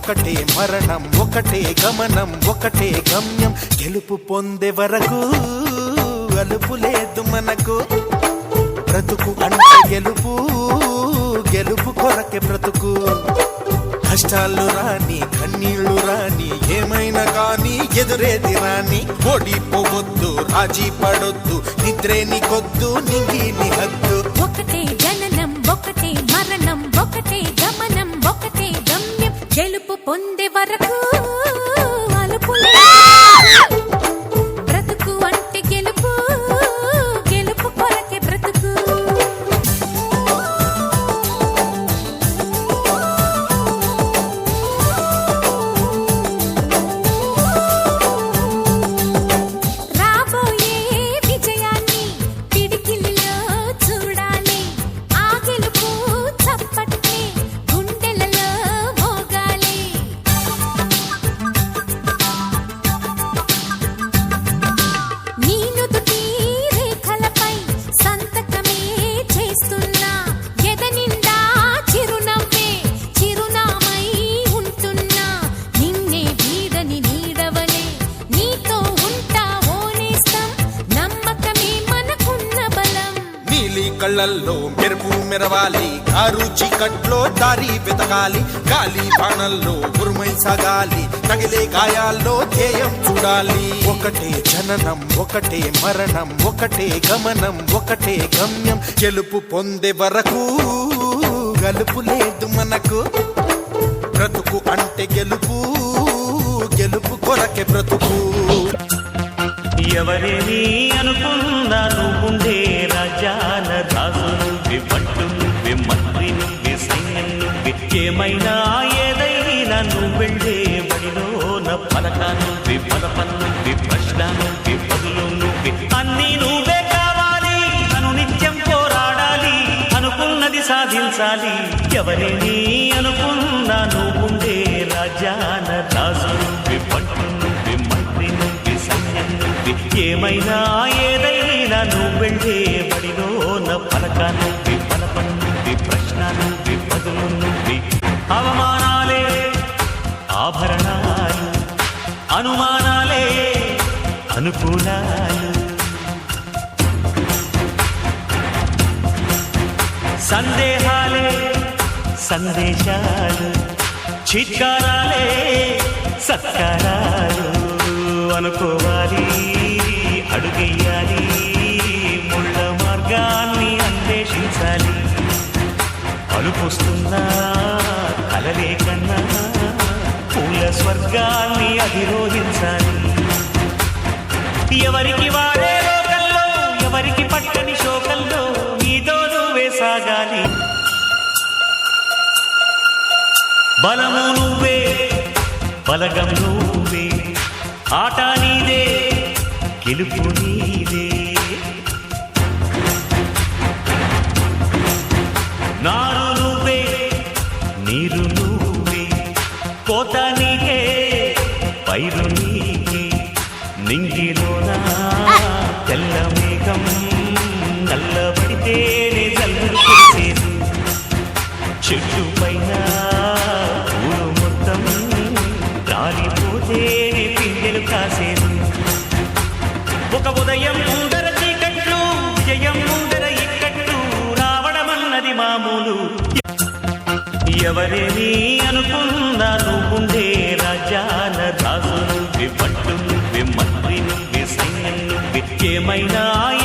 ఒకటే మరణం ఒకటే గమనం ఒకటే గమ్యం గెలుపు పొందే వరకు అలుపు లేదు మనకు బ్రతుకు అంటే గెలుపు గెలుపు కొరకే బ్రతుకు కష్టాలు రాని కన్నీళ్లు రాని ఏమైనా కానీ ఎదురేది రాని ఓడిపోవద్దు రాజీ పడొద్దు నిద్రే నీకొద్దు నింగి నీ హద్దు ఒకటే జననం ఒకటే మరణం ఒకటే గమనం ఒకటే గమ్యం గెలుపు పొందే వరకు అలుపు లేదు బ్రతుకు అంటే గెలుపు గెలుపు కొరకే బ్రతుకు రాబోయే విజయాన్ని పిడికిలిలో చూడాలి ఆ గెలుపు చప్పట్లే గుండెలలో మోగాలి నీ నుదుటి రేఖలపై సంతకమే చేస్తున్నా ఎద నిండా చిరునవ్వే చిరునామై ఉంటున్నా నిన్నే వీడని నీడవలే నీతో ఉంటా ఓనేస్తం నమ్మకమే మనకున్న బలం నీలి కళ్ళల్లో మెరుపు మెరవాలి కారు చీకట్లో దారి వెతకాలి గాలి బాణల్లో ఉరుమై సాగాలి తగిలే గాయాల్లో ధ్యేయం చూడాలి ఒకటే జననం ఒకటే మరణం ఒకటే గమనం ఒకటే గమ్యం గెలుపు పొందే వరకు గలుపు లేదు మనకు బ్రతుకు అంటే గెలుపు గెలుపు కొరకే బ్రతుకు ఎవరేని అనుకున్నా నువ్వుండే రాజాన రాజు నువ్వే పట్టు నువ్వే మంత్రి నువ్వే సైన్యం నువ్వే ఏమైనా ఏదైనా నువ్వెళ్ళే బడిలోన పలక నువ్వే పలప నువ్వే ప్రశ్న నువ్వే పదులు నువ్వే అన్నీ నువ్వే కావాలి అను నిత్యం పోరాడాలి అనుకున్నది సాధించాలి ఎవరేని అనుకున్నా నువ్వుండే రాజాన రాజు నువ్వే పట్టు నువ్వే మంత్రి నువ్వే సైన్యం నువ్వే ఏమైనా ఏదైనా నువ్వెళ్ళే బడిలోన పలక నువ్వే పలప నువ్వే ప్రశ్న నువ్వే పదులు నువ్వే అవమానాలే ఆభరణాలు అనుమానాలే అనుకూలాలు సందేహాలే సందేశాలు చిత్కారాలే సత్కారాలు అనుకోవాలి అడుగెయ్యాలి ముళ్ళ మార్గాన్ని అన్వేషించాలి అలుపుస్తున్నా కలలే కన్నా పూల స్వర్గాన్ని అధిరోహించాలి ఎవరికి వాడే లోకంలో ఎవరికి పట్టని శోకంలో నీతో నువ్వే సాగాలి బలము నువ్వే బలగం నువ్వే ఆట నీదే గెలుపు నీదే నారు నువ్వే నీరు నువ్వే కోత నీకే పైరు నీకే నింగిలోన తెల్ల మేఘం నల్లబడితేనే జల్లులు కురిసేది చెట్టు పైన పూలు మొత్తం రాలిపోతేనే పిందెలు కాసేది ఒక ఉదయం ముందర చీకట్లు విజయం ముందర ఇక్కట్లు రావడమన్నది మామూలు ఎవరేని అనుకున్నా నువ్వుండే రాజాన రాజు నువ్వే పట్టు నువ్వే మంత్రి నువ్వే సైన్యం నువ్వే ఏమైనా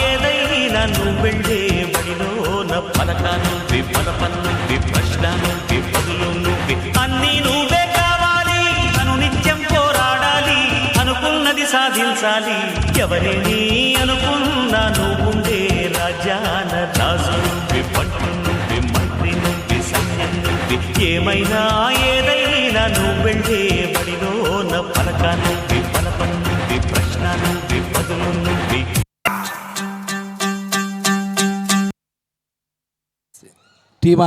ఏదైనా నువ్వెళ్ళే బడిలోన పలక నువ్వే పలప నువ్వే ప్రశ్న నువ్వే పదులు నువ్వే అన్నీ నువ్వే కావాలి అను నిత్యం పోరాడాలి అనుకున్నది సాధించాలి ఎవరేని అనుకున్నా నువ్వుండే రాజాన రాజు నువ్వే పట్టు నువ్వే మంత్రి నువ్వే సైన్యం నువ్వే ఏమైనా ఏదైనా నువ్వెళ్ళే బడిలోన పలక నువ్వే పలప నువ్వే ప్రశ్న నువ్వే పదులు నువ్వే టీమ్